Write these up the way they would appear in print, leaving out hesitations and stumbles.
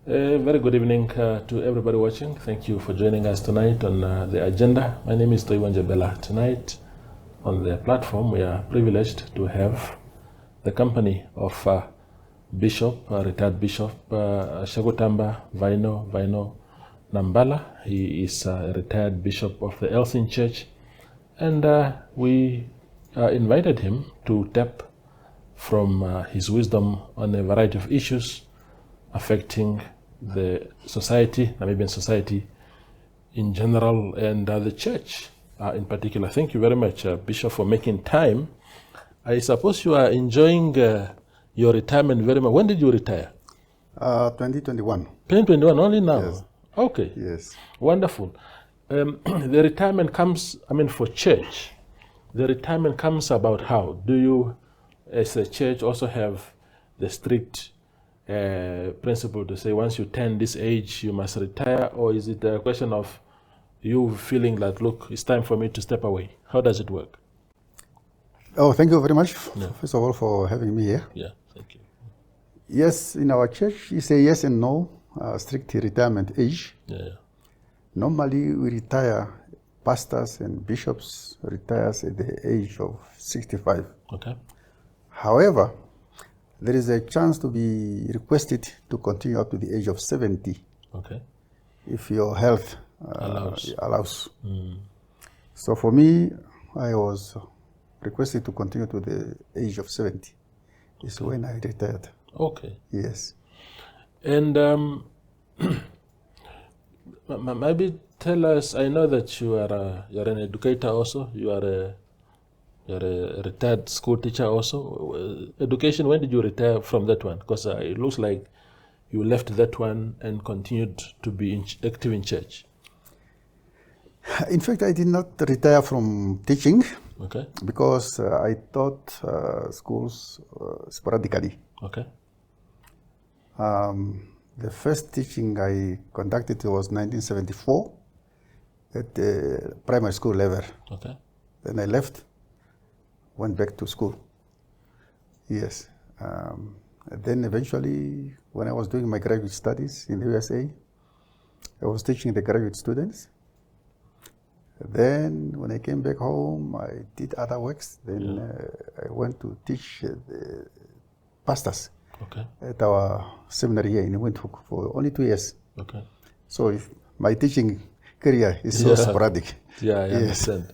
Very good evening to everybody watching. Thank you for joining us tonight on the agenda. My name is Evangelical. Tonight on the platform, we are privileged to have the company of retired Bishop Shekutaamba VV Nambala. He is a retired Bishop of the ELCIN Church, and we invited him to tap from his wisdom on a variety of issues affecting the society, Namibian society in general, and the church in particular. Thank you very much, Bishop, for making time. I suppose you are enjoying your retirement very much. When did you retire? 2021. 2021, only now? Yes. Okay. Yes. Wonderful. The retirement comes, for church, the retirement comes about how? Do you, as a church, also have the strict principle to say once you turn this age you must retire, or is it a question of you feeling that, look, it's time for me to step away? How does it work? Oh, thank you very much, first of all, for having me here. Yeah, thank you. Yes, in our church, you say yes and no, strict retirement age. Yeah. Normally, we retire, pastors and bishops retires at the age of 65. Okay. However, there is a chance to be requested to continue up to the age of 70. Okay. If your health allows. Mm. So for me, I was requested to continue to the age of 70. Is when I retired. Okay. Yes. And maybe tell us, I know that you're an educator also, you're a retired school teacher also. Education, when did you retire from that one? Because it looks like you left that one and continued to be active in church. In fact, I did not retire from teaching. Okay. Because I taught schools sporadically. Okay. The first teaching I conducted was 1974 at the primary school level. Okay. Then I left, went back to school. Yes. Then eventually, when I was doing my graduate studies in the USA, I was teaching the graduate students. Then when I came back home, I did other works. Then I went to teach the pastors at our seminary here in Windhoek for only 2 years. Okay. So my teaching career is so sporadic. Yeah, I understand.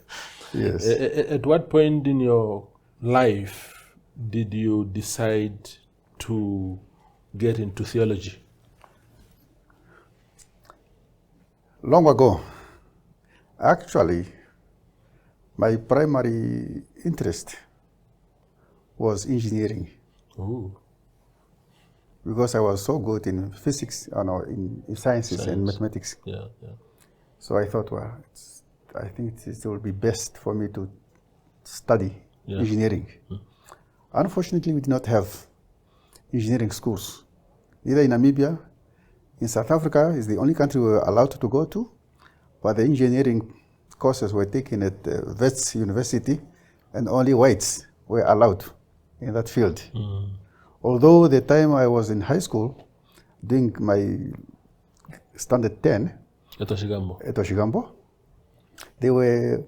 Yes. At what point in your life did you decide to get into theology? Long ago. Actually, my primary interest was engineering. Ooh. Because I was so good in physics, in sciences and mathematics. Yeah. So I thought, well, I think it will be best for me to study engineering. Unfortunately, we did not have engineering schools. Neither in Namibia, in South Africa is the only country we were allowed to go to, but the engineering courses were taken at Wits University, and only whites were allowed in that field. Although the time I was in high school, doing my standard 10 at Oshigambo, they were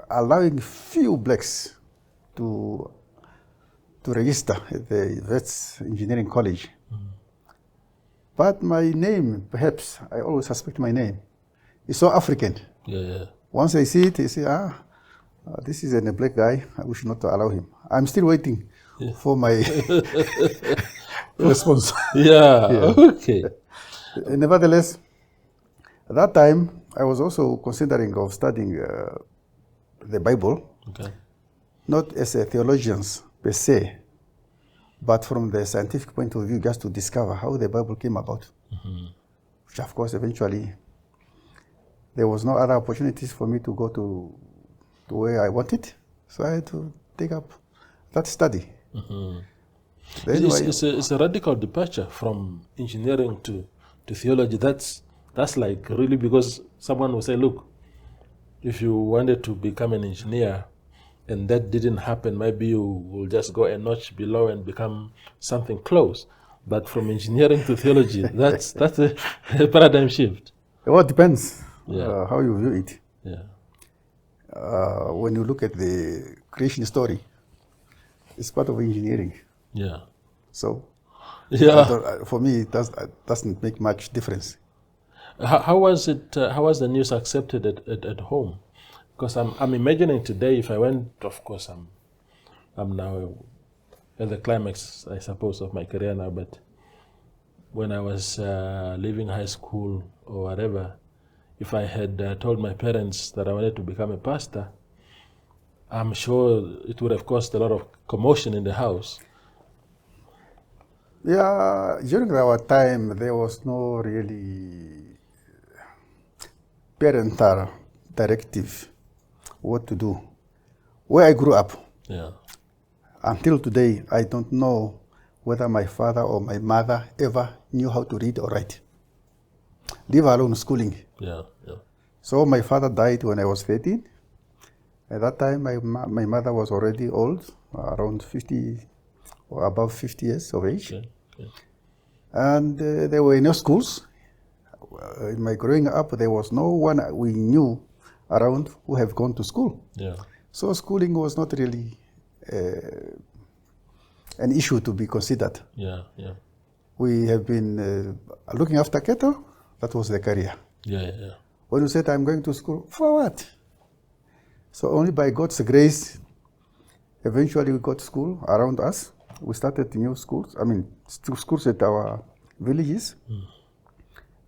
allowing few blacks to register at the Wits Engineering College. But my name, perhaps, I always suspect my name, is so African. Yeah. Once I see it, I say, this is a black guy, we should not allow him. I'm still waiting for my response. Okay. Nevertheless, at that time, I was also considering of studying the Bible, not as a theologian per se, but from the scientific point of view, just to discover how the Bible came about. Which, of course, eventually, there was no other opportunities for me to go to where I wanted, so I had to take up that study. It's a radical departure from engineering to theology. That's like really, because someone will say, look, if you wanted to become an engineer, and that didn't happen, maybe you will just go a notch below and become something close. But from engineering to theology, that's a paradigm shift. Well, it depends Yeah. how you view it. Yeah. When you look at the creation story, it's part of engineering. Yeah. So, Yeah. for me, it doesn't make much difference. How was it? How was the news accepted at home? Because I'm imagining today, if I went, of course, I'm now at the climax, I suppose, of my career now. But when I was leaving high school or whatever, if I had told my parents that I wanted to become a pastor, I'm sure it would have caused a lot of commotion in the house. Yeah, during our time, there was no really parental directive what to do. Where I grew up, Yeah. until today, I don't know whether my father or my mother ever knew how to read or write, leave alone schooling. Yeah. Yeah. So my father died when I was 13. At that time, my mother was already old, around 50 or above 50 years of age. Okay. Okay. And there were no schools. In my growing up, there was no one we knew around who have gone to school. Yeah. So schooling was not really an issue to be considered. Yeah. Yeah. We have been looking after cattle. That was the career. Yeah. Yeah. Yeah. When you said, I'm going to school, for what? So only by God's grace, eventually we got school around us. We started new schools. I mean, schools at our villages. And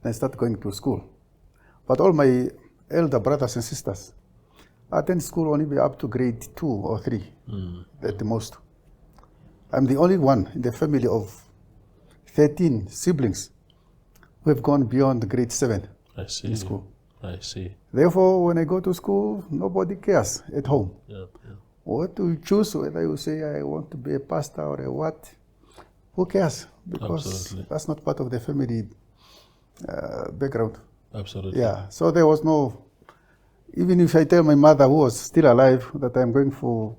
I started going to school. But all my elder brothers and sisters attend school only be up to grade 2 or 3 at the most. I'm the only one in the family of 13 siblings who have gone beyond grade 7 I see. in school. I see. Therefore, when I go to school, nobody cares at home. Yeah. Yeah. What to choose, whether you say I want to be a pastor or a what, who cares? Because Absolutely. that's not part of the family background. Absolutely. Yeah, so there was no, even if I tell my mother who was still alive that I'm going for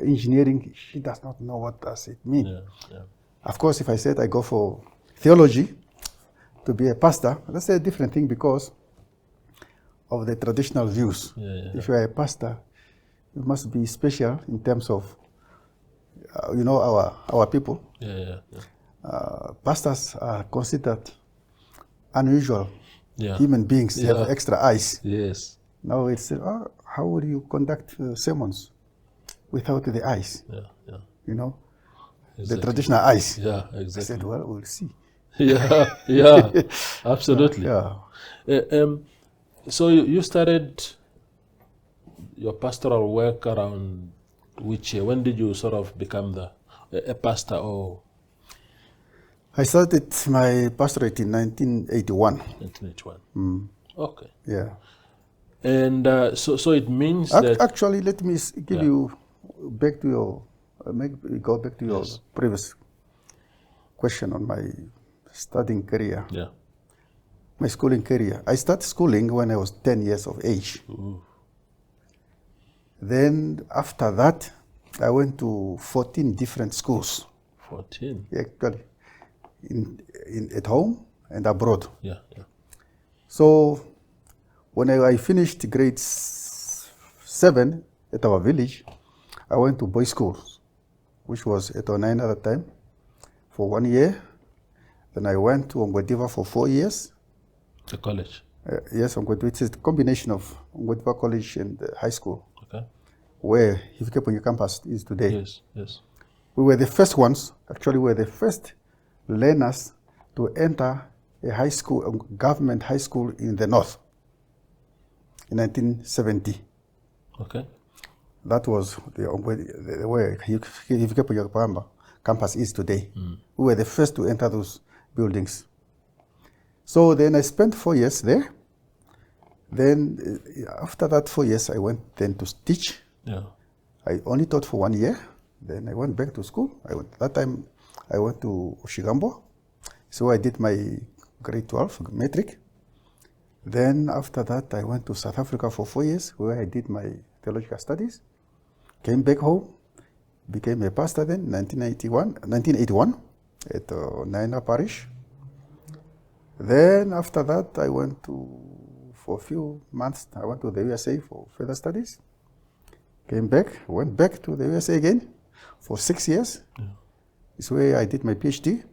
engineering, she does not know what does it mean. Yeah. Yeah. Of course, if I said I go for theology to be a pastor, that's a different thing because of the traditional views. Yeah, yeah, If you are a pastor, you must be special in terms of, our people. Yeah. Yeah. Yeah. Pastors are considered unusual Yeah. human beings. Yeah. Have extra eyes. Yes. Now it's, how will you conduct sermons without the eyes? Yeah. Yeah. You know, Exactly. the traditional eyes. Yeah. I Exactly. said, well, we'll see. Yeah. Yeah. Absolutely. Yeah. So you started your pastoral work around which year? When did you sort of become a pastor? Or I started my pastorate in 1981. 1981. Okay. Yeah. And so it means that Actually, let me give you back to your, go back to your previous question on my studying career, my schooling career. I started schooling when I was 10 years of age. Ooh. Then after that, I went to 14 different schools. 14. Actually, at home and abroad. Yeah. Yeah. So when I finished grade 7 at our village, I went to boys' school, which was at 09 at the time, for 1 year. Then I went to Ongwediva for 4 years. The college. Yes, Ongwediva. It's a combination of Ongwediva College and high school, Okay. where Hifikepunye campus is today. Yes. Yes. We were the first ones, actually, we were the first learners to enter a high school, a government high school in the north in 1970. Okay. That was where Hifikepunye campus is today. We were the first to enter those buildings. So then I spent 4 years there. Then after that 4 years, I went then to teach. Yeah. I only taught for 1 year. Then I went back to school. That time I went to Oshigambo. So I did my grade 12 metric. Then after that, I went to South Africa for 4 years, where I did my theological studies. Came back home, became a pastor then, 1981. at Naina Parish. Then after that, I went for a few months, I went to the USA for further studies. Came back, went back to the USA again for 6 years. Yeah. It's where I did my PhD.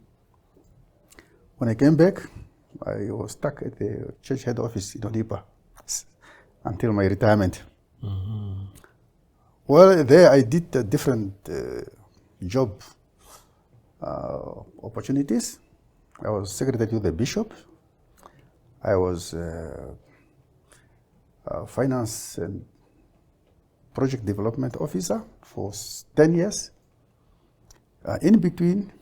When I came back, I was stuck at the church head office in Namibia until my retirement. Mm-hmm. Well, there I did different job opportunities. I was secretary to the bishop. I was finance and project development officer for 10 years. In between,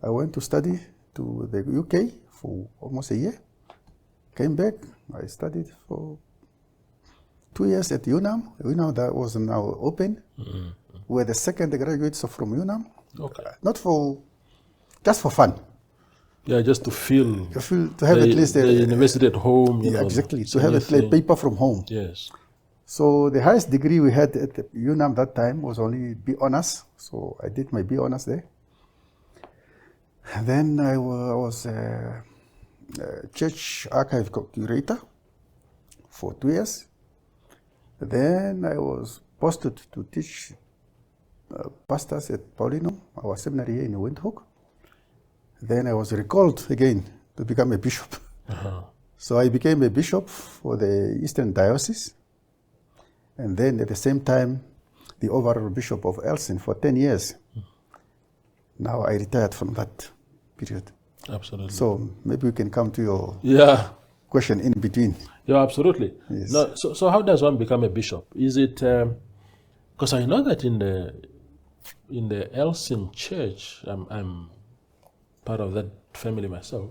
I went to study to the UK for almost a year. Came back, I studied for 2 years at UNAM. UNAM that was now open. Mm-hmm. We're the second graduates from UNAM. Okay. Not for, just for fun. Yeah, just to feel to have at least the university at home. Yeah, exactly. To have a paper from home. Yes. So the highest degree we had at the UNAM that time was only B Honours. So I did my B Honours there. And then I was a church archive curator for 2 years. Then I was posted to teach pastors at Paulinum, our seminary here in Windhoek. Then I was recalled again to become a bishop. Uh-huh. So I became a bishop for the Eastern Diocese. And then at the same time, the overall bishop of ELCIN for 10 years. Now I retired from that period. Absolutely. So maybe we can come to your question in between. Yeah, absolutely. Yes. No, so how does one become a bishop? Is it, because I know that in the ELCIN church, I'm part of that family myself,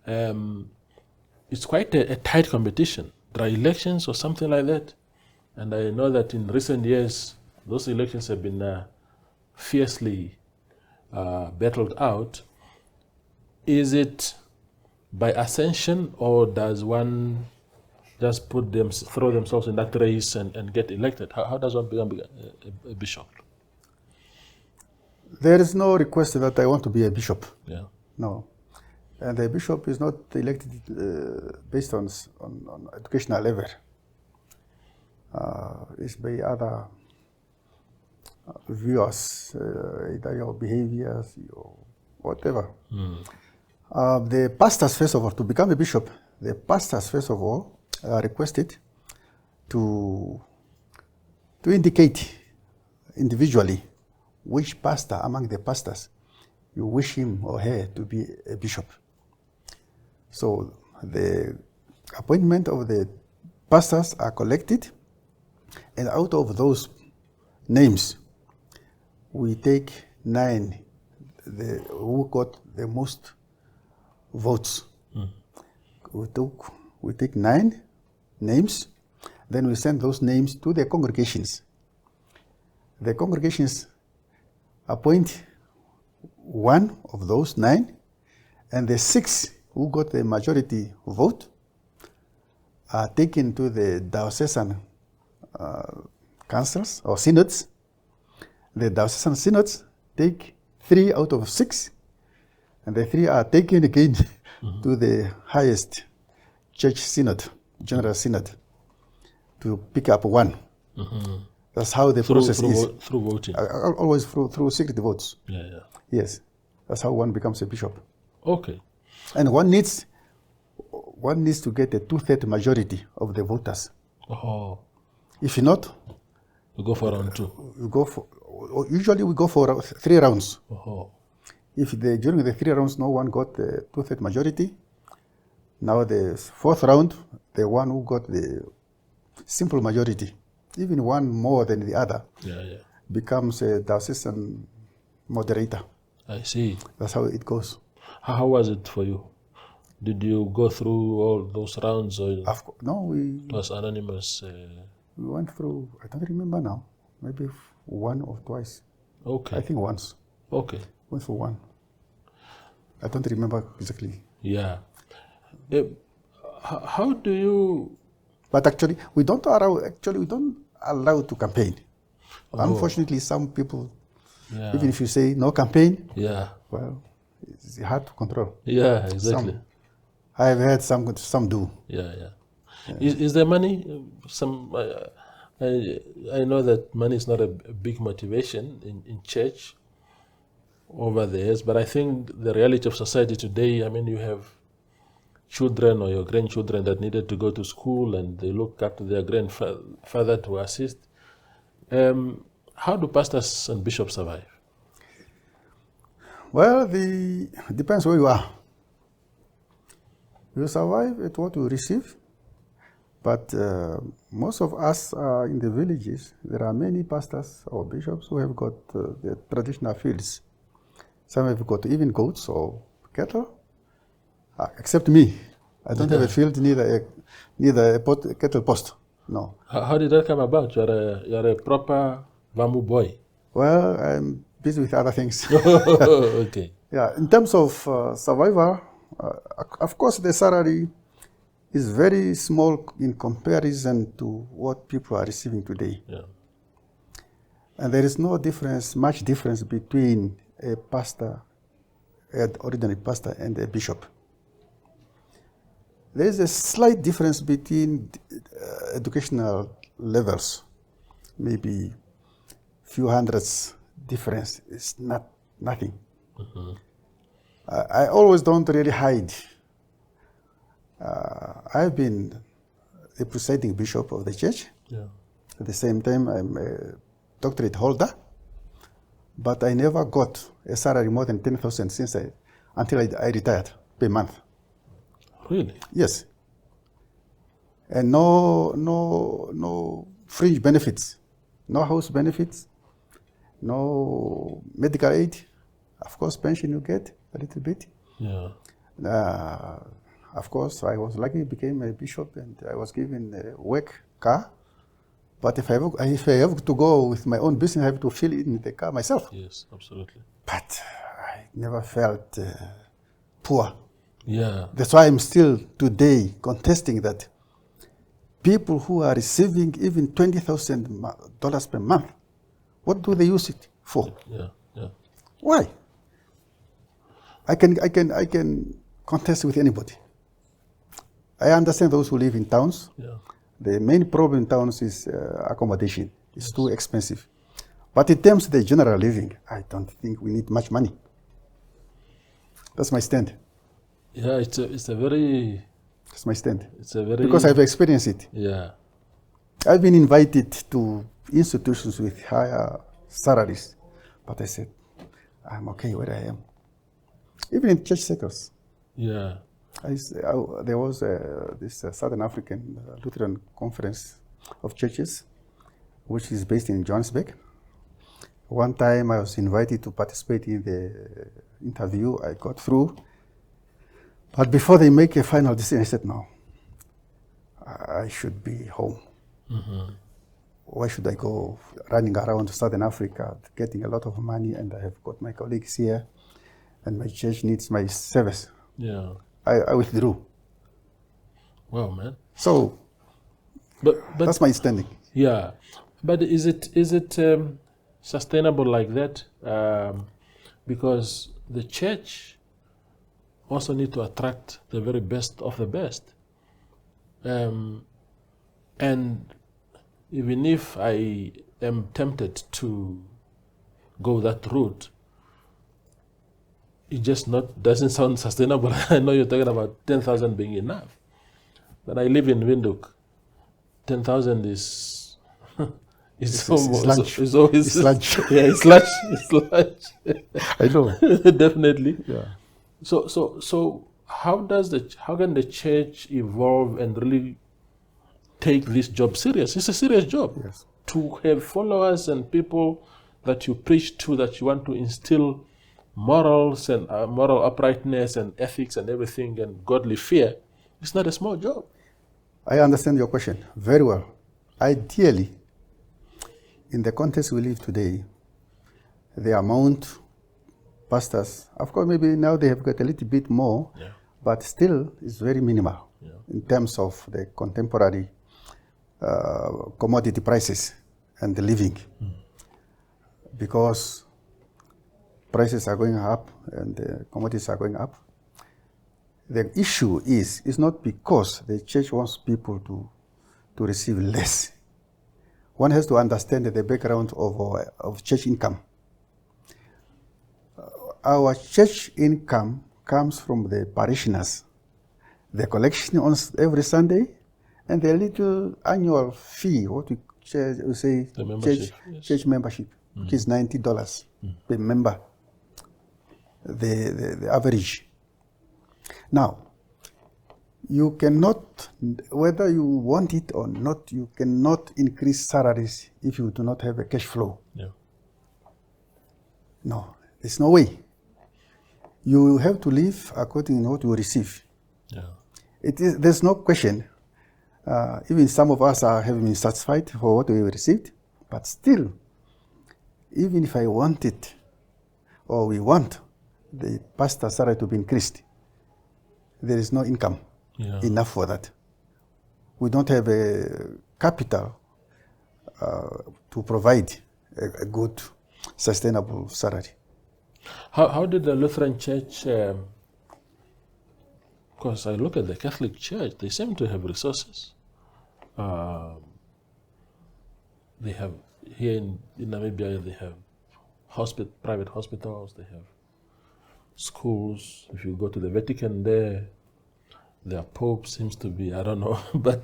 it's quite a tight competition. There are elections or something like that. And I know that in recent years, those elections have been fiercely battled out. Is it by ascension, or does one just throw themselves in that race and get elected? How does one become a bishop? There is no request that I want to be a bishop. Yeah. No. And the bishop is not elected based on educational level. It's by other viewers, either your behaviors, your whatever. The pastors, first of all, to become a bishop, the pastors, first of all, are requested to indicate individually which pastor among the pastors you wish him or her to be a bishop. So the appointment of the pastors are collected, and out of those names, we take 9 who got the most votes. We take 9 names, then we send those names to the congregations. The congregations appoint 1 of those 9, and the 6 who got the majority vote are taken to the diocesan councils or synods. The diocesan synods take 3 out of 6, and the 3 are taken again to the highest church synod, general synod, to pick up 1. That's how the process is. Through voting. Always through secret votes. Yeah. Yes, that's how one becomes a bishop. Okay. And one needs to get a 2/3 majority of the voters. Oh. If not, we go for round 2. Usually we go for 3 rounds. Oh. If during the 3 rounds no one got the 2/3 majority, now the 4th round, the one who got the simple majority, even one more than the other, becomes a diocesan moderator. I see. That's how it goes. How was it for you? Did you go through all those rounds? Or no, it was anonymous? We went through, I don't remember now, maybe 1 or twice. Okay. I think once. Okay. Went for 1. I don't remember exactly. Yeah. How do you... But actually, we don't allow to campaign. Oh. Unfortunately, some people Yeah. Even if you say no campaign, Yeah. well, it's hard to control. Yeah, exactly. I've had some do. Yeah. Is there money? I know that money is not a big motivation in church over the years, but I think the reality of society today, I mean, you have children or your grandchildren that needed to go to school and they look up to their grandfather to assist. How do pastors and bishops survive? Well, it depends where you are. You survive at what you receive, but most of us are in the villages. There are many pastors or bishops who have got the traditional fields. Some have got even goats or cattle, except me. I don't have a field, neither a cattle post. No. How did that come about? You're a proper bamboo boy. Well, I'm busy with other things. Okay. Yeah, in terms of survival, of course, the salary is very small in comparison to what people are receiving today. Yeah. And there is no difference, much difference between a pastor, an ordinary pastor, and a bishop. There is a slight difference between educational levels, maybe few hundreds difference. It's nothing. Mm-hmm. I always don't really hide. I've been the presiding bishop of the church. Yeah. At the same time, I'm a doctorate holder, but I never got a salary more than 10,000 until I retired per month. Really? Yes. And no fringe benefits, no house benefits, no medical aid. Of course, pension you get a little bit. Yeah. Of course, I was lucky, became a bishop, and I was given a work car. But if I have to go with my own business, I have to fill in the car myself. Yes, absolutely. But I never felt poor. Yeah. That's why I'm still today contesting that people who are receiving even $20,000 per month, what do they use it for? Yeah. Why? I can contest with anybody. I understand those who live in towns. Yeah. The main problem in towns is accommodation. It's too expensive. But in terms of the general living, I don't think we need much money. That's my stand. Yeah, it's a very... That's my stand. It's a very... Because I've experienced it. Yeah. I've been invited to institutions with higher salaries, but I said, I'm okay where I am. Even in church circles. Yeah. There was this Southern African Lutheran Conference of Churches, which is based in Johannesburg. One time I was invited to participate in the interview. I got through. But before they make a final decision, I said, no, I should be home. Mm-hmm. Why should I go running around Southern Africa, getting a lot of money, and I have got my colleagues here, and my church needs my service? Yeah. I withdrew. Wow, man. So, but that's my standing. Yeah, but is it sustainable like that? Because the church also need to attract the very best of the best. And even if I am tempted to go that route, it just doesn't sound sustainable. I know you're talking about 10,000 being enough, but I live in Windhoek. 10,000 is it's almost it's lunch. It's lunch. Yeah, it's lunch. It's lunch. I know. Definitely. Yeah. So how can the church evolve and really take this job serious? It's a serious job. Yes. To have followers and people that you preach to, that you want to instill morals and moral uprightness and ethics and everything and godly fear, it's not a small job. I understand your question very well. Ideally, in the context we live today, the amount pastors, of course, maybe now they have got a little bit more, but still it's very minimal in terms of the contemporary commodity prices and the living. Because prices are going up and the commodities are going up. The issue is not because the church wants people to receive less. One has to understand the background of church income. Our church income comes from the parishioners, the collection on every Sunday, and the little annual fee, what we say, the membership, church membership, which is $90 per member, the average. Now, you cannot, whether you want it or not, you cannot increase salaries if you do not have a cash flow. Yeah. No, there's no way. You have to live according to what you receive. Yeah. There's no question. Even some of us have been satisfied for what we received, but still, even if I want it, or we want the pastor salary to be increased, there is no income enough for that. We don't have a capital to provide a good, sustainable salary. How did the Lutheran Church, because I look at the Catholic Church, they seem to have resources. They have, here in Namibia, they have private hospitals, they have schools. If you go to the Vatican their Pope seems to be, I don't know, but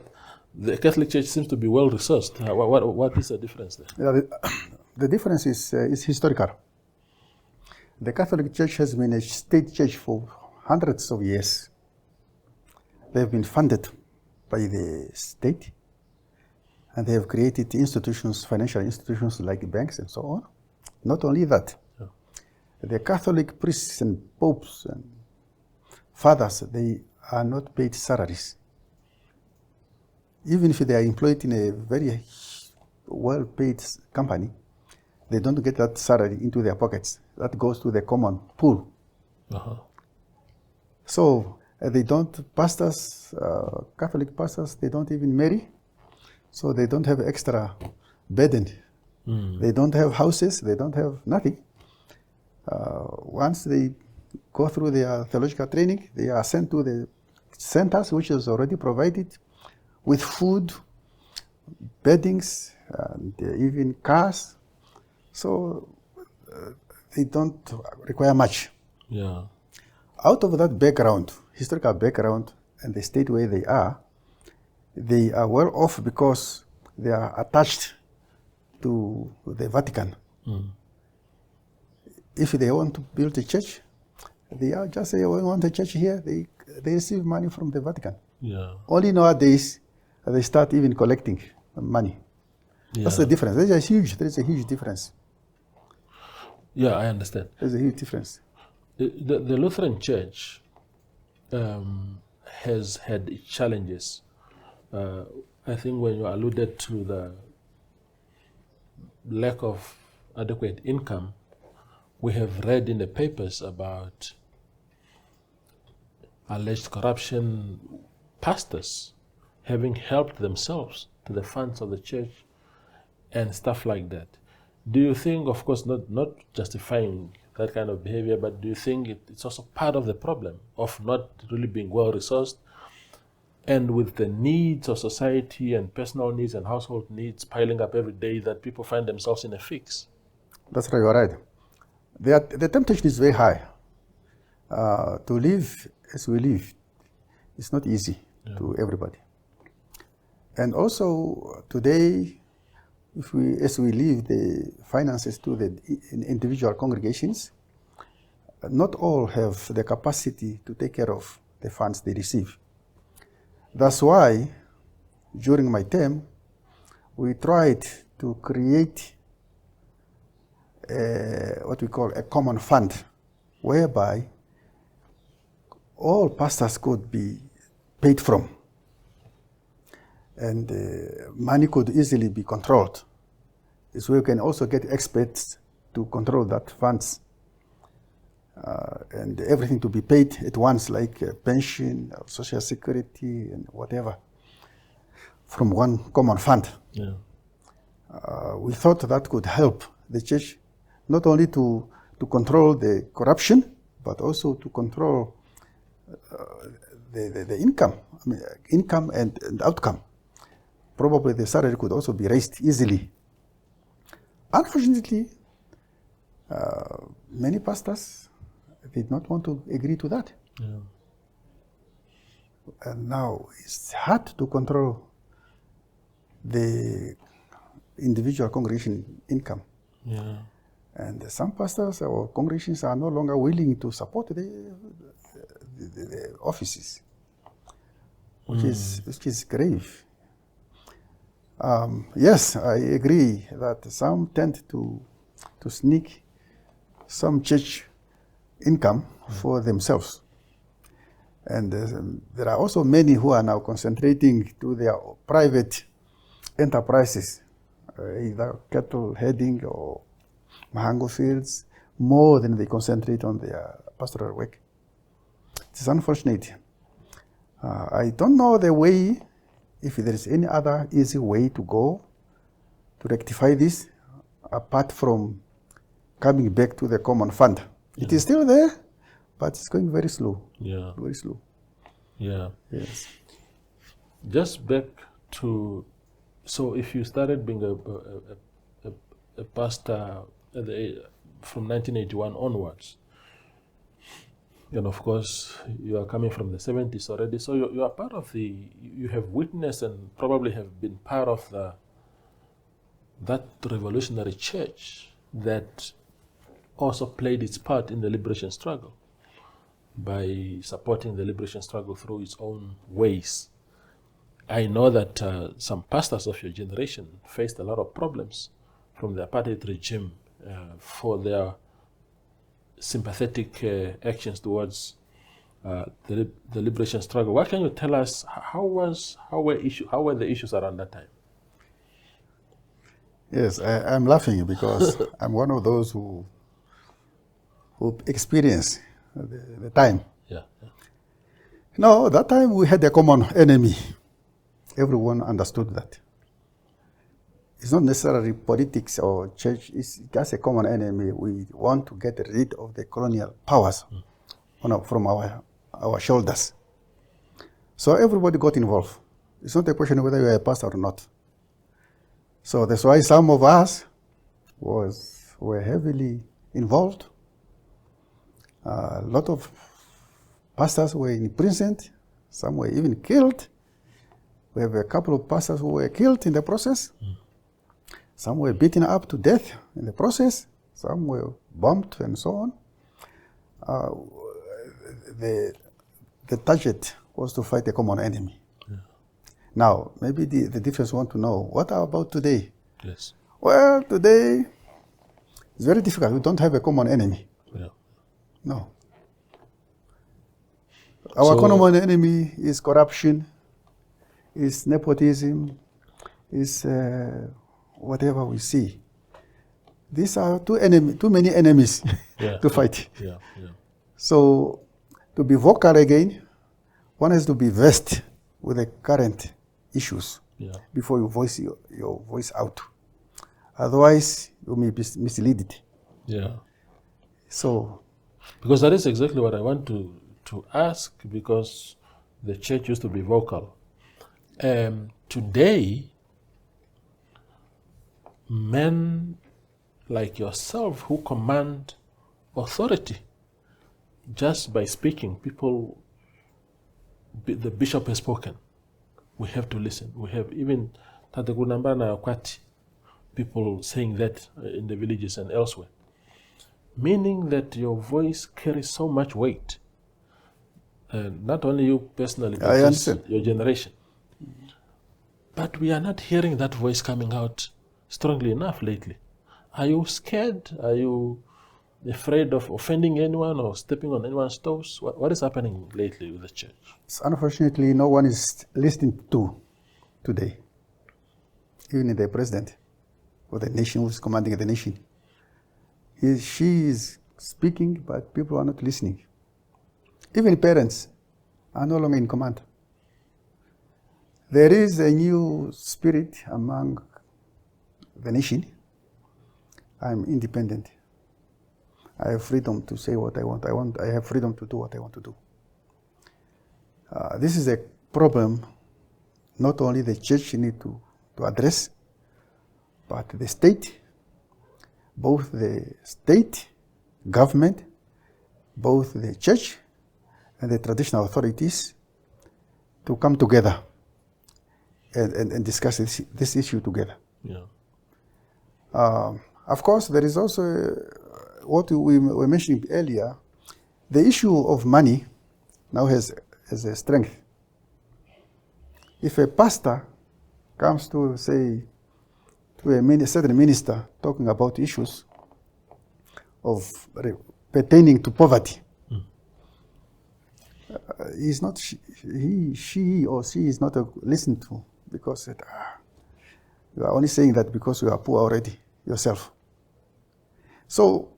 the Catholic Church seems to be well resourced. What is the difference there? Yeah, the difference is historical. The Catholic Church has been a state church for hundreds of years. They have been funded by the state, and they have created institutions, financial institutions like banks and so on. Not only that, the Catholic priests and popes and fathers, they are not paid salaries. Even if they are employed in a very well-paid company, they don't get that salary into their pockets. That goes to the common pool. So they don't, pastors, Catholic pastors, they don't even marry. So they don't have extra burden. They don't have houses, they don't have nothing. Once they go through their theological training, they are sent to the centers, which is already provided with food, beddings, and even cars. So they don't require much. Yeah. Out of that background, historical background, and the state where they are well off because they are attached to the Vatican. If they want to build a church, they are just say, we want a church here, they receive money from the Vatican. Yeah. Only nowadays, they start even collecting money. Yeah. That's the difference. There is a huge difference. Yeah, I understand. There's a huge difference. The Lutheran Church has had its challenges. I think when you alluded to the lack of adequate income, we have read in the papers about alleged corruption, pastors having helped themselves to the funds of the church and stuff like that. Do you think, of course, not justifying that kind of behavior, but do you think it's also part of the problem of not really being well resourced, and with the needs of society and personal needs and household needs piling up every day, that people find themselves in a fix? That's right, you're right. The temptation is very high. To live as we live is not easy to everybody. And also today, as we leave the finances to the individual congregations, not all have the capacity to take care of the funds they receive. That's why, during my term, we tried to create what we call a common fund, whereby all pastors could be paid from, and money could easily be controlled. This way we can also get experts to control that funds, and everything to be paid at once, like pension, social security, and whatever, from one common fund. Yeah. We thought that could help the church not only to to control the corruption, but also to control the income, income and outcome. Probably the salary could also be raised easily. Unfortunately, many pastors did not want to agree to that. Yeah. And now it's hard to control the individual congregation income. Yeah. And some pastors or congregations are no longer willing to support the offices, which is grave. Yes, I agree that some tend to sneak some church income for themselves. And there are also many who are now concentrating to their private enterprises, either cattle heading or mango fields, more than they concentrate on their pastoral work. It is unfortunate. I don't know the way, if there is any other easy way to go to rectify this, apart from coming back to the common fund. Yeah. It is still there, but it's going very slow. Yeah. Very slow. Yeah. Yes. Just back to, so if you started being a pastor from 1981 onwards, and of course you are coming from the 70s already, so you are part of you have witnessed and probably have been part of that revolutionary church that also played its part in the liberation struggle by supporting the liberation struggle through its own ways. I know that some pastors of your generation faced a lot of problems from the apartheid regime for their sympathetic actions towards the liberation struggle. What can you tell us? How were the issues around that time? Yes, I'm laughing because I'm one of those who experienced the time. Yeah. No, that time we had a common enemy. Everyone understood that. It's not necessarily politics or church, it's just a common enemy. We want to get rid of the colonial powers from our shoulders. So everybody got involved. It's not a question of whether you are a pastor or not. So that's why some of us were heavily involved. A lot of pastors were imprisoned. Some were even killed. We have a couple of pastors who were killed in the process. Some were beaten up to death in the process. Some were bombed and so on. The target was to fight a common enemy. Yeah. Now, maybe the difference want to know, what about today? Yes. Well, today it's very difficult. We don't have a common enemy. Yeah. No. Our common enemy is corruption, is nepotism, is whatever we see. These are too many enemies to fight. Yeah. So to be vocal again, one has to be versed with the current issues before you voice your voice out. Otherwise, you may be misled. Yeah. So, because that is exactly what I want to ask, because the church used to be vocal. Today, men like yourself who command authority just by speaking, the bishop has spoken. We have to listen. We have even people saying that in the villages and elsewhere. Meaning that your voice carries so much weight. Not only you personally, but just your generation. But we are not hearing that voice coming out strongly enough lately. Are you scared? Are you afraid of offending anyone or stepping on anyone's toes? What is happening lately with the church? Unfortunately, no one is listening to today. Even the president or the nation who's commanding the nation. She is speaking, but people are not listening. Even parents are no longer in command. There is a new spirit among the nation. I'm independent. I have freedom to say what I want. I have freedom to do what I want to do. This is a problem not only the church need to address, but the state, both the state, government, both the church and the traditional authorities to come together and discuss this issue together. Yeah. Of course, there is also what we were mentioning earlier. The issue of money now has a strength. If a pastor comes to say to a certain minister talking about issues of pertaining to poverty, he's not she or she is not listened to, because you are only saying that because you are poor already yourself. So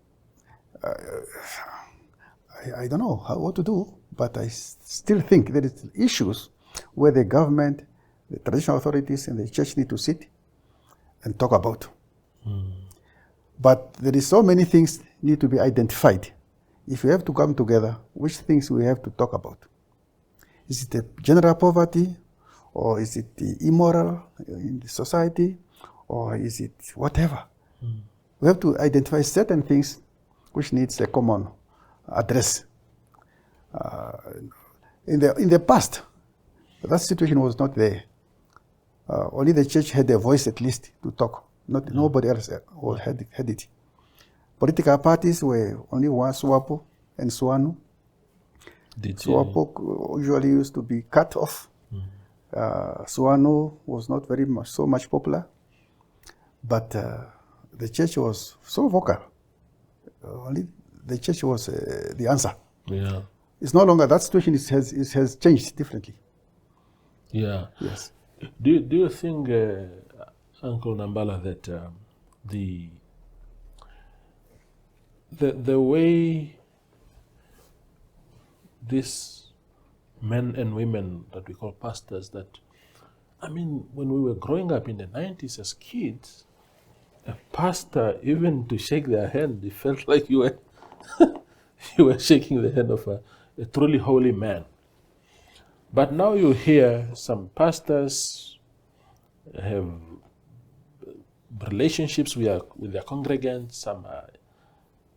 I don't know what to do, but I still think there is issues where the government, the traditional authorities, and the church need to sit and talk about. But there is so many things need to be identified. If we have to come together, which things we have to talk about? Is it the general poverty, or is it the immoral in the society, or is it whatever? We have to identify certain things which needs a common address. In the past, that situation was not there. Only the church had a voice, at least, to talk. Nobody else had it. Political parties were only one, SWAPO and SWANU. SWAPO usually used to be cut off. SWANU was not so much popular, but the church was so vocal. Only the church was the answer. Yeah. It's no longer that situation. It has changed differently. Yeah. Yes. Do you think, Uncle Nambala, that the way these men and women that we call pastors, that, I mean, when we were growing up in the 90s as kids, a pastor, even to shake their hand, it felt like you were you were shaking the hand of a truly holy man. But now you hear some pastors have relationships with their congregants, some are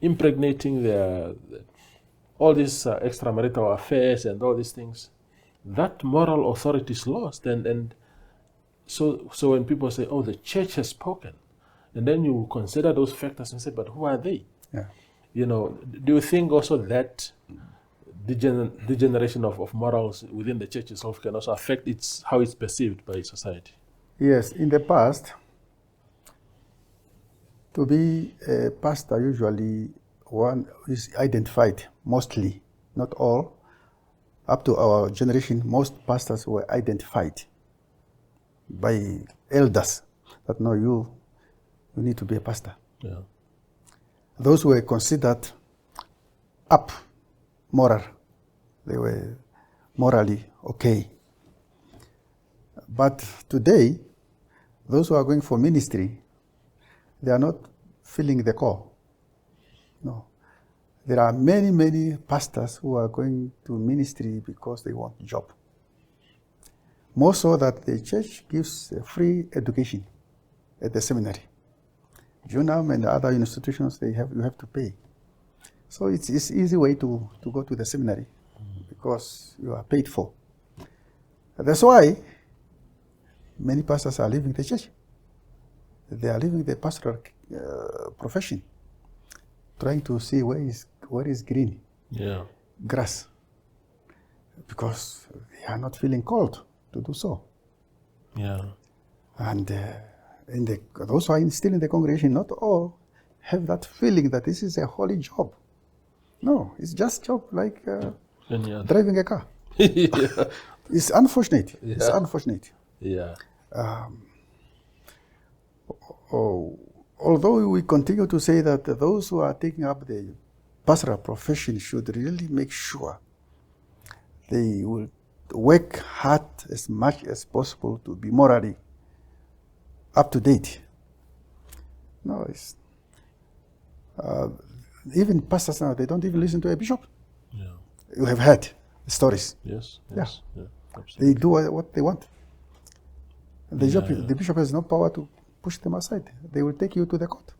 impregnating all these extramarital affairs and all these things. That moral authority is lost, and so when people say, "Oh, the church has spoken," and then you consider those factors and say, "But who are they?" Yeah. You know, do you think also that degeneration of morals within the church itself can also affect how it's perceived by society? Yes, in the past, to be a pastor, usually one is identified, mostly, not all. Up to our generation, most pastors were identified by elders that, no, you need to be a pastor. Yeah. Those were considered up moral. They were morally okay. But today, those who are going for ministry, they are not feeling the call. No. There are many, many pastors who are going to ministry because they want a job. More so that the church gives free education at the seminary. Junam and other institutions, you have to pay. So it's easy way to go to the seminary because you are paid for. That's why many pastors are leaving the church. They are leaving the pastoral profession, trying to see where is green grass, because they are not feeling called to do so. Yeah. And those who are still in the congregation, not all have that feeling that this is a holy job. No, it's just job like driving a car. Yeah. It's unfortunate. Yeah. It's unfortunate. Yeah. Although we continue to say that those who are taking up the pastoral profession should really make sure they will work hard as much as possible to be morally up to date. No, Even pastors now, they don't even listen to a bishop. Yeah. You have heard stories. Yes. Yeah. Absolutely. They do what they want. The bishop has no power to push them aside. They will take you to the court.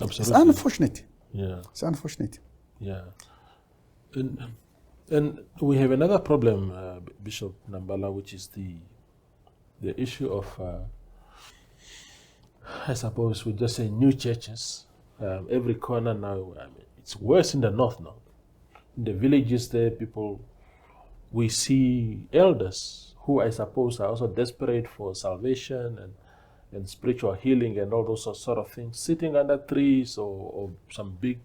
Absolutely. It's unfortunate. Yeah. It's unfortunate. Yeah. And we have another problem, Bishop Nambala, which is the issue of, I suppose we just say new churches. Every corner now, it's worse in the north now. In the villages there, we see elders who I suppose are also desperate for salvation and spiritual healing and all those sort of things, sitting under trees or some big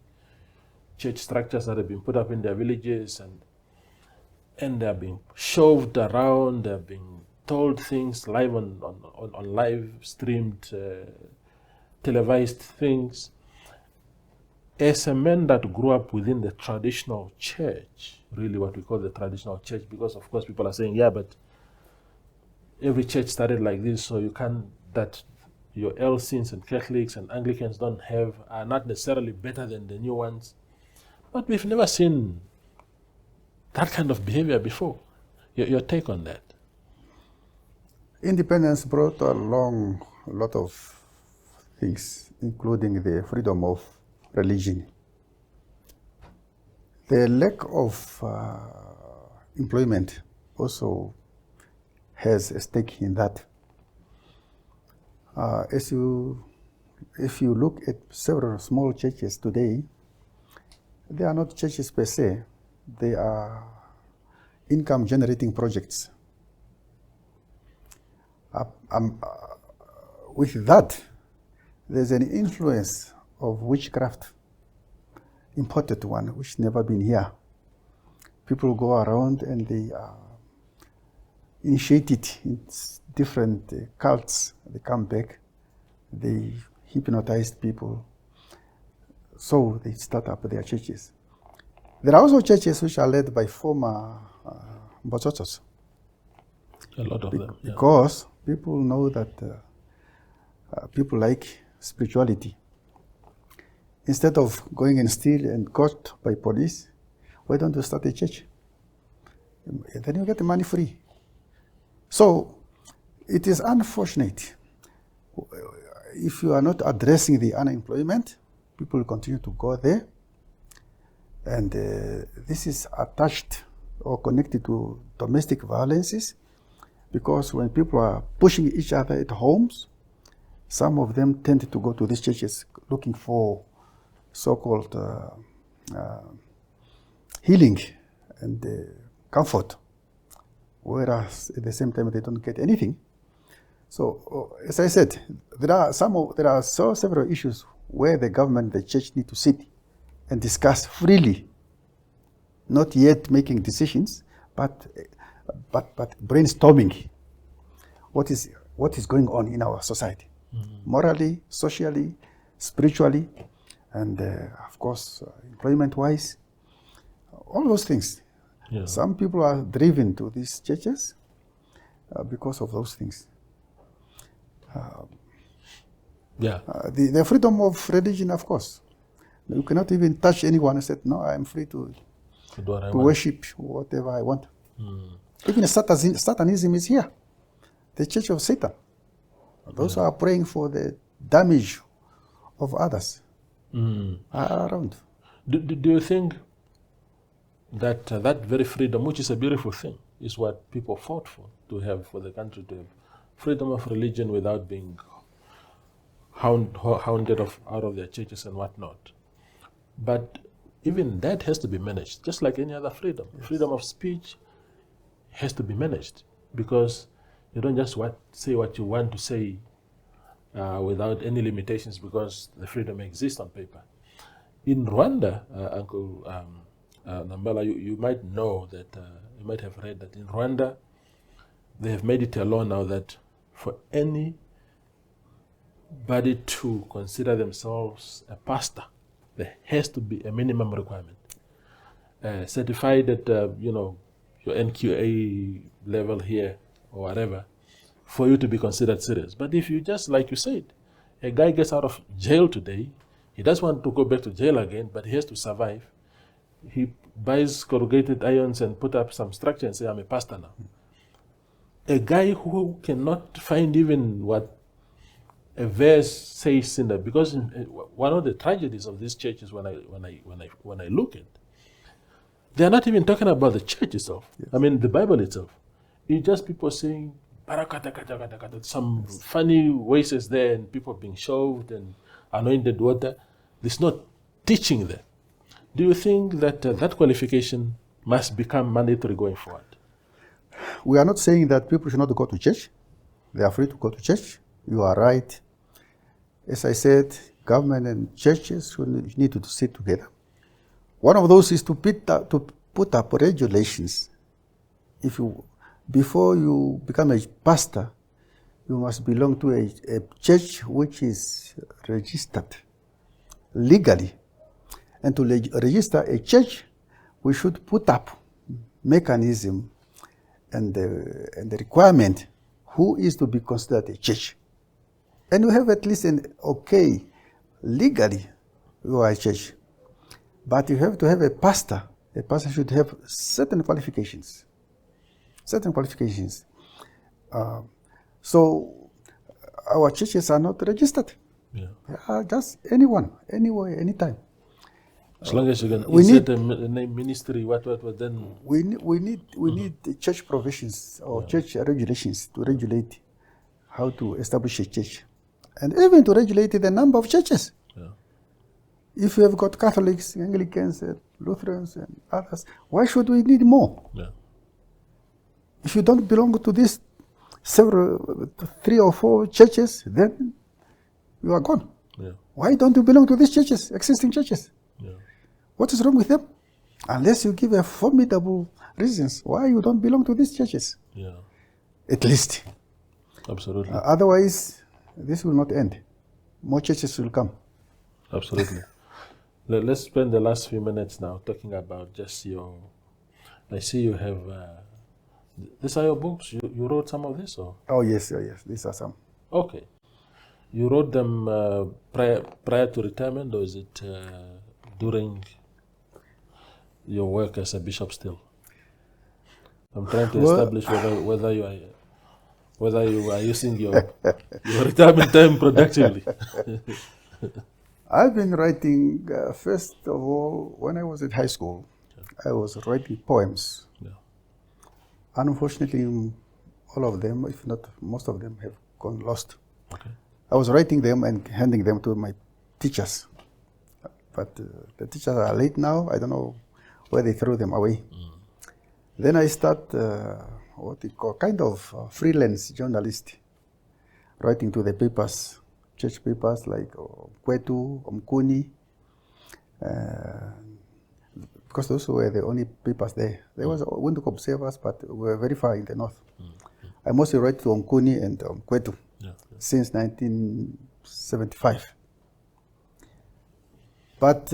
church structures that have been put up in their villages, and they're being shoved around, they're being told things live on live streamed, televised things. As a man that grew up within the traditional church, really what we call the traditional church, because of course people are saying, yeah, but every church started like this, so you can't, that your ELCINs and Catholics and Anglicans are not necessarily better than the new ones. But we've never seen that kind of behavior before. Your take on that? Independence brought along a lot of things, including the freedom of religion. The lack of employment also has a stake in that. If you look at several small churches today, they are not churches per se. They are income-generating projects. With that, there's an influence of witchcraft, imported one, which never been here. People go around and they initiate it in different cults. They come back, they hypnotize people, so they start up their churches. There are also churches which are led by former Mbotsotsos. A lot of them. Yeah. Because people know that people like spirituality. Instead of going and steal and caught by police, why don't you start a church? And then you get the money free. So it is unfortunate. If you are not addressing the unemployment, people will continue to go there. And this is attached or connected to domestic violences, because when people are pushing each other at homes, some of them tend to go to these churches looking for so-called healing and comfort, whereas at the same time they don't get anything. So, as I said, there are several issues where the government, the church need to sit and discuss freely, not yet making decisions, but brainstorming what is going on in our society, morally, socially, spiritually, and of course, employment-wise, all those things. Yeah. Some people are driven to these churches because of those things. The freedom of religion, of course. You cannot even touch anyone and say, no, I am free to worship whatever I want. Even Satanism is here. The church of Satan. Those who are praying for the damage of others are around. Do you think that that very freedom, which is a beautiful thing, is what people fought to have for the country to have freedom of religion without being hounded out of their churches and whatnot? But even that has to be managed, just like any other freedom. Yes. Freedom of speech has to be managed, because you don't just say what you want to say without any limitations, because the freedom exists on paper. In Rwanda, Uncle Nambala, you might know that, you might have read that in Rwanda, they have made it a law now that for anybody to consider themselves a pastor, there has to be a minimum requirement. Certified at, your NQA level here or whatever, for you to be considered serious. But if you just, like you said, a guy gets out of jail today, He doesn't want to go back to jail again, but he has to survive. He buys corrugated irons and put up some structure and say, I'm a pastor now. A guy who cannot find even what a verse says in that, because one of the tragedies of these churches, when I look at, they are not even talking about the church itself. Yes. I mean, the Bible itself. It's just people saying, some funny voices there, and people being shoved and anointed water. There's no teaching there. Do you think that that qualification must become mandatory going forward? We are not saying that people should not go to church. They are free to go to church. You are right. As I said, government and churches need to sit together. One of those is to put up regulations. Before you become a pastor, you must belong to a church which is registered legally. And to register a church, we should put up mechanism and the requirement who is to be considered a church. And you have at least legally you are a church. But you have to have a pastor. A pastor should have certain qualifications. So our churches are not registered. Yeah. Just anyone, anywhere, anytime. As long as you can insert a name ministry, what then? We need the church provisions or church regulations to regulate how to establish a church, and even to regulate the number of churches. Yeah. If you have got Catholics, Anglicans, Lutherans, and others, why should we need more? Yeah. If you don't belong to these 3 or 4 churches, then you are gone. Yeah. Why don't you belong to these churches, existing churches? Yeah. What is wrong with them? Unless you give a formidable reasons why you don't belong to these churches. Yeah. At least. Absolutely. Otherwise, this will not end. More churches will come. Absolutely. Let's spend the last few minutes now talking about just your... I see you have... these are your books? You wrote some of this? Or? Oh, yes. These are some. Okay. You wrote them prior to retirement, or is it during your work as a bishop still? I'm trying to establish whether you are using your retirement time productively. I've been writing, first of all, when I was at high school, I was writing poems. Yeah. Unfortunately, all of them, if not most of them, have gone lost. Okay. I was writing them and handing them to my teachers. But the teachers are late now. I don't know where they threw them away. Mm. Then I start what they call kind of freelance journalist, writing to the papers, church papers like Kwetu, Omkuni, because those were the only papers there. There was Windhoek Observers, but we were very far in the north. I mostly write to Omkuni and Kwetu since 1975. But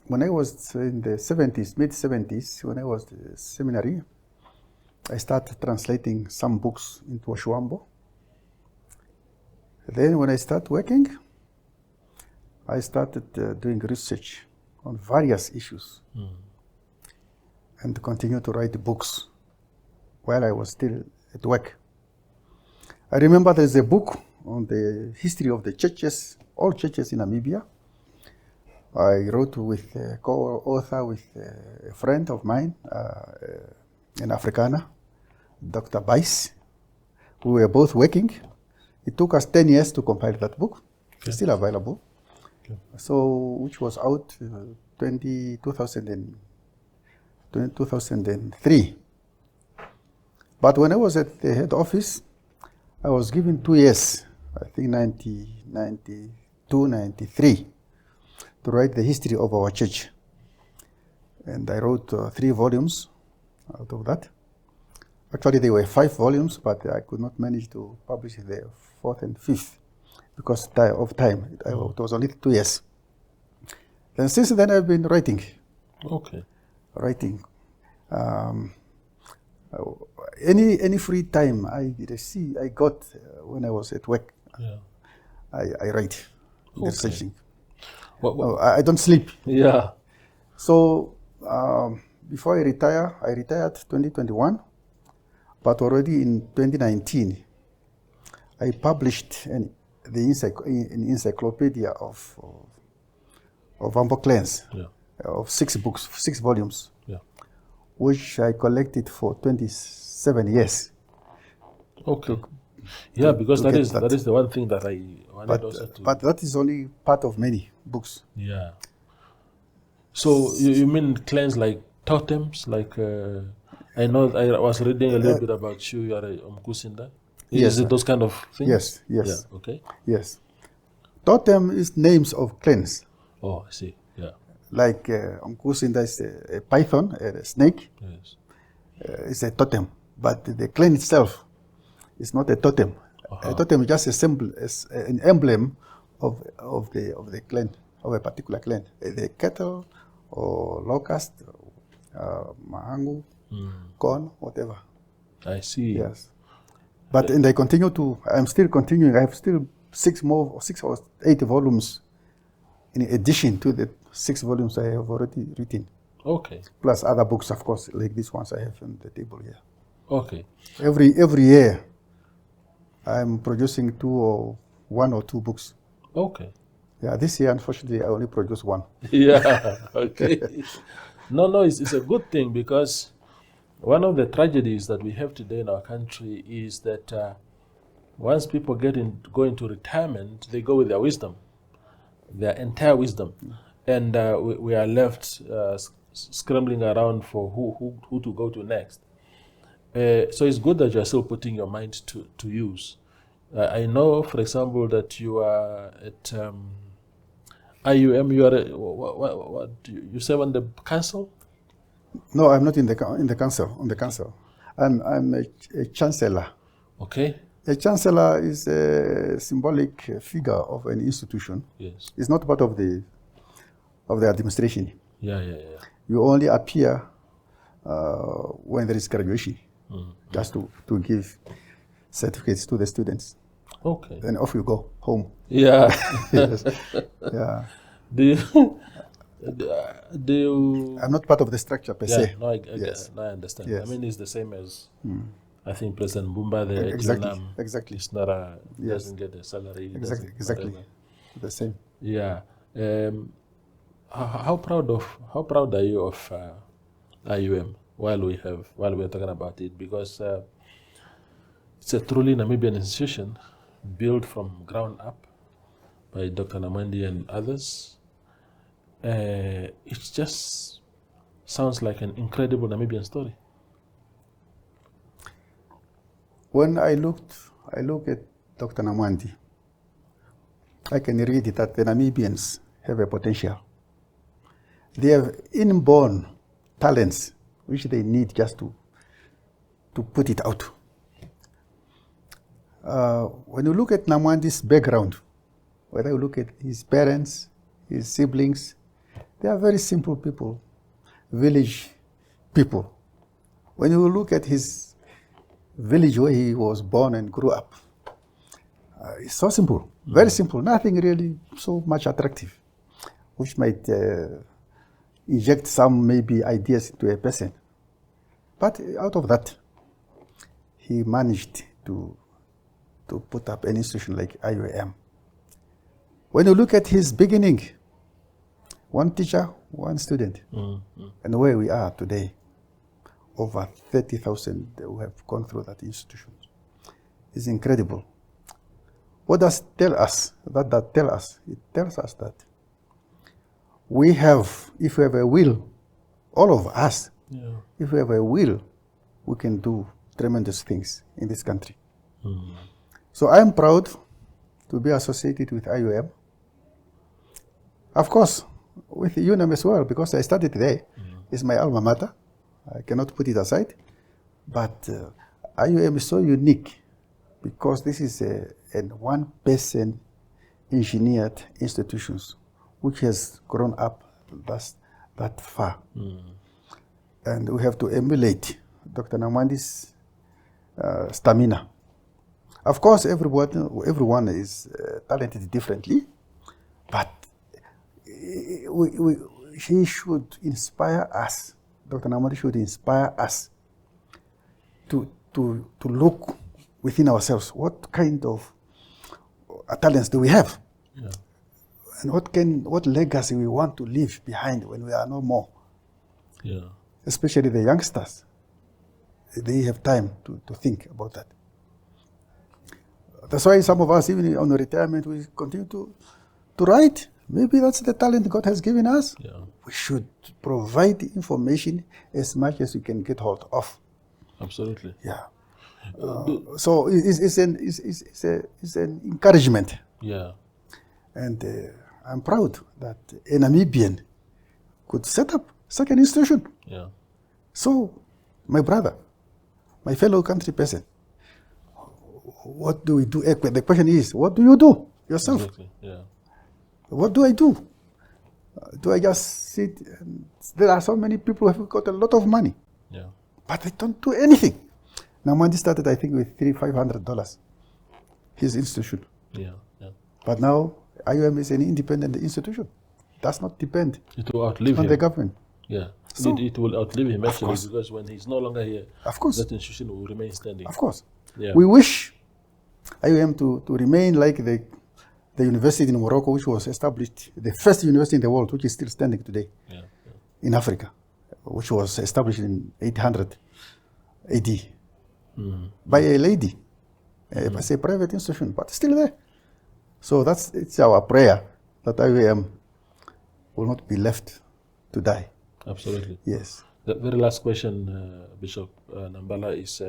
when I was in the 70s, mid-70s, when I was in the seminary, I started translating some books into Oshuambo. Then when I started working, I started doing research on various issues and continued to write books while I was still at work. I remember there's a book on the history of the churches, all churches in Namibia. I wrote with a co-author with a friend of mine, an Afrikaner, Dr. Bice. We were both working. It took us 10 years to compile that book. Okay. It's still available. Okay. So, which was out 2003. But when I was at the head office, I was given 2 years, I think 92, 93, to write the history of our church. And I wrote 3 volumes out of that. Actually, there were 5 volumes, but I could not manage to publish the 4th and 5th because of time. It was only 2 years. And since then, I've been writing. Okay. Writing. Any free time I got when I was at work, I write, researching. I don't sleep. Yeah. So before I retired 2021, but already in 2019, I published an encyclopedia of Ambo clans, of 6 books, 6 volumes, which I collected for 27 years. Okay. Because that is the one thing that I wanted also to... But that is only part of many books. Yeah. So you mean clans like totems, like... I know I was reading a little bit about you. You are a Umkusinda. Is it those kind of things? Yes. Yeah. Okay. Yes. Totem is names of clans. Oh, I see. Yeah. Like Umkusinda is a python, a snake. Yes. It's a totem, but the clan itself is not a totem. A totem is just a symbol, an emblem of the clan, of a particular clan. The cattle or locust, mahangu, corn, whatever. I see. Yes. But and I'm still continuing. I have still 6 or 8 volumes in addition to the 6 volumes I have already written. Okay. Plus other books, of course, like these ones I have on the table here. Okay. Every year, I'm producing 1 or 2 books. Okay. Yeah, this year, unfortunately, I only produced 1. Yeah, okay. No, it's a good thing, because one of the tragedies that we have today in our country is that once people go into retirement, they go with their wisdom, their entire wisdom. And we are left scrambling around for who to go to next. So it's good that you're still putting your mind to use. I know, for example, that you are at IUM. You are what you serve on the council? No, I'm not in the council. On the council, I'm a chancellor. Okay. A chancellor is a symbolic figure of an institution. Yes. It's not part of the administration. Yeah. You only appear when there is graduation, just to give certificates to the students. Okay. Then off you go home. Yeah. Yes. Yeah. Do you? I'm not part of the structure per se. No, I understand. Yes. I mean, it's the same as I think President Mbumba, the exactly. It's not doesn't get a salary. Exactly. The same. Yeah. How proud are you of IUM while we're talking about it, because it's a truly Namibian institution built from ground up by Dr. Namandi and others. It just sounds like an incredible Namibian story. When I look at Dr. Namandi, I can read it that the Namibians have a potential. They have inborn talents which they need just to put it out. When you look at Namandi's background, whether you look at his parents, his siblings, they are very simple people, village people. When you look at his village where he was born and grew up, it's so simple, very simple, nothing really so much attractive, which might inject some maybe ideas into a person. But out of that, he managed to put up an institution like IUM. When you look at his beginning, 1 teacher, 1 student, and where we are today, over 30,000 who have gone through that institution, is incredible. What does tell us? That tell us? It tells us that we have, if we have a will, all of us, if we have a will, we can do tremendous things in this country. So I am proud to be associated with IUM. Of course, with UNAM as well, because I studied there. It's my alma mater. I cannot put it aside. But IUM is so unique because this is a one-person engineered institutions which has grown up that far. And we have to emulate Dr. Namandi's stamina. Of course, everyone is talented differently, but he should inspire us. Dr. Namadi should inspire us to look within ourselves. What kind of talents do we have? Yeah. And what legacy we want to leave behind when we are no more? Yeah. Especially the youngsters. They have time to think about that. That's why some of us, even on retirement, we continue to write. Maybe that's the talent God has given us. Yeah. We should provide information as much as we can get hold of. Absolutely. Yeah. So it's an encouragement. Yeah. And I'm proud that a Namibian could set up such an institution. Yeah. So, my brother, my fellow country person, what do we do? The question is, what do you do yourself? Exactly. Yeah. What do I do? Do I just sit? There are so many people who have got a lot of money, Yeah. but they don't do anything. Namandi started, I think, with $500, his institution. Yeah. Yeah. But now, IOM is an independent institution. It does not depend It will outlive on him. the government. Yeah. So, it will outlive him actually, course. because when he's no longer here, Of course. that institution will remain standing. Of course. Yeah. We wish IOM to remain like the university in Morocco, which was established, the first university in the world, which is still standing today Yeah. Yeah. in Africa, which was established in 800 AD by a lady. It's a private institution, but still there. So it's our prayer that IOM will not be left to die. Absolutely. Yes. The very last question, Bishop Nambala, is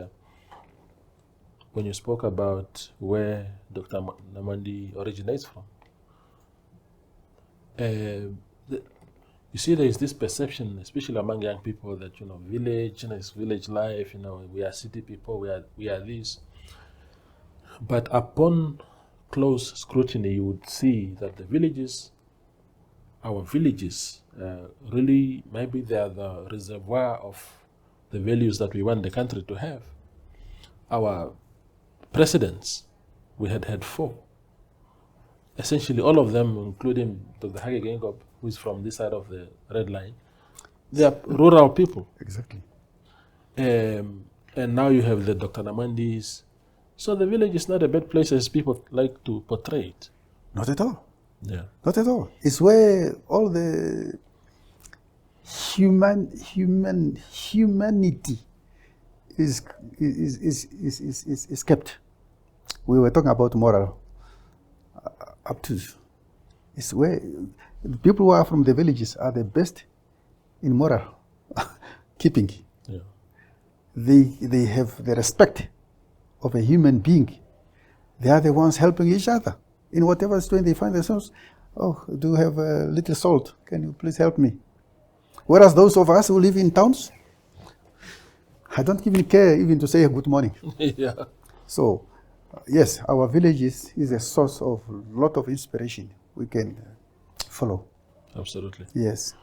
when you spoke about where Dr. Namandi originates from. You see, there is this perception, especially among young people, that village, it's village life. We are city people. We are this. But upon close scrutiny, you would see that the villages, our villages, really maybe they are the reservoir of the values that we want the country to have. Our presidents, we had 4. Essentially, all of them, including Dr. Hage Geingob, who is from this side of the red line, they are rural people. Exactly. And now you have the Dr. Namandis. So the village is not a bad place as people like to portray it. Not at all. Yeah. Not at all. It's where all the humanity is kept. We were talking about moral up to. It's where the people who are from the villages are the best in moral keeping. Yeah. They have the respect of a human being. They are the ones helping each other in whatever situation they find themselves. Oh, do you have a little salt? Can you please help me? Whereas those of us who live in towns, I don't even care even to say good morning. Yeah. So, yes, our village is a source of a lot of inspiration we can follow. Absolutely. Yes.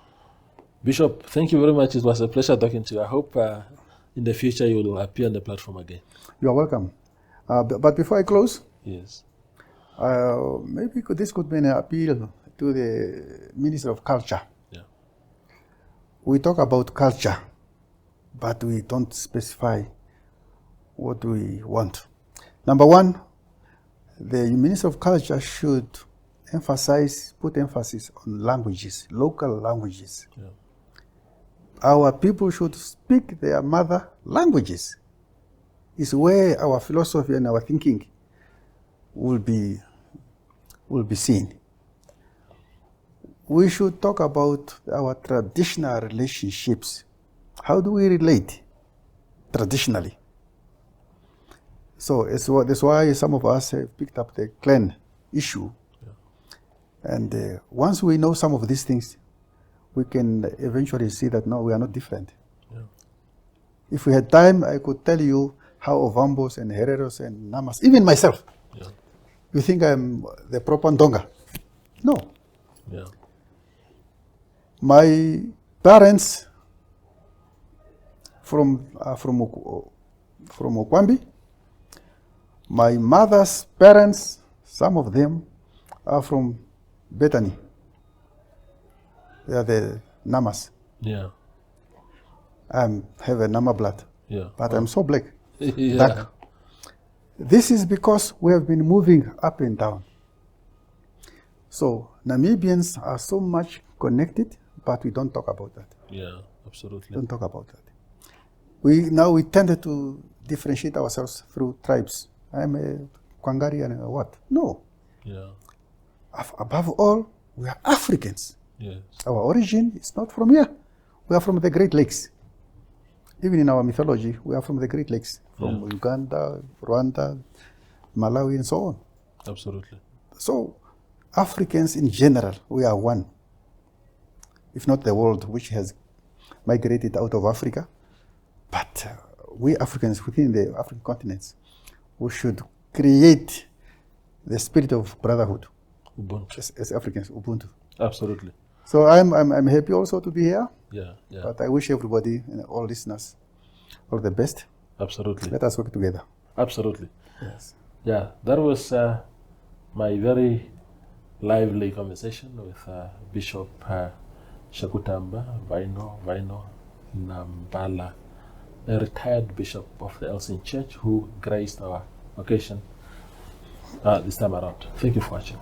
Bishop, thank you very much. It was a pleasure talking to you. I hope in the future you will appear on the platform again. You are welcome. But before I close, Yes. maybe this could be an appeal to the Minister of Culture. Yeah. We talk about culture, but we don't specify what we want. Number one, the Minister of Culture should put emphasis on languages, local languages. Yeah. Our people should speak their mother languages. It's where our philosophy and our thinking will be seen. We should talk about our traditional relationships. How do we relate traditionally? So that's why some of us have picked up the clan issue. Yeah. And once we know some of these things, we can eventually see that no, we are not different. Yeah. If we had time, I could tell you how Ovambos and Hereros and Namas, even myself, Yeah. you think I'm the proper Ndonga? No. Yeah. My parents from Okwambi, my mother's parents, some of them are from Bethany. They are the Namas. Yeah. I have a Nama blood. Yeah. But I'm so black. Yeah. Dark. This is because we have been moving up and down. So Namibians are so much connected, but we don't talk about that. Yeah, absolutely. Don't talk about that. We tended to differentiate ourselves through tribes. I'm a Kwangari and a what? No. Yeah. Above all, we are Africans. Yes. Our origin is not from here. We are from the Great Lakes. Even in our mythology, we are from the Great Lakes, from Uganda, Rwanda, Malawi, and so on. Absolutely. So, Africans in general, we are one. If not the world, which has migrated out of Africa. But we Africans within the African continents, we should create the spirit of brotherhood. Ubuntu. As Africans, Ubuntu. Absolutely. So I'm happy also to be here. Yeah, yeah. But I wish everybody and all listeners all the best. Absolutely. Let us work together. Absolutely. Yes. Yeah, that was my very lively conversation with Bishop Shekutaamba VV Nambala, a retired bishop of the ELCIN Church who graced our occasion this time around. Thank you for watching.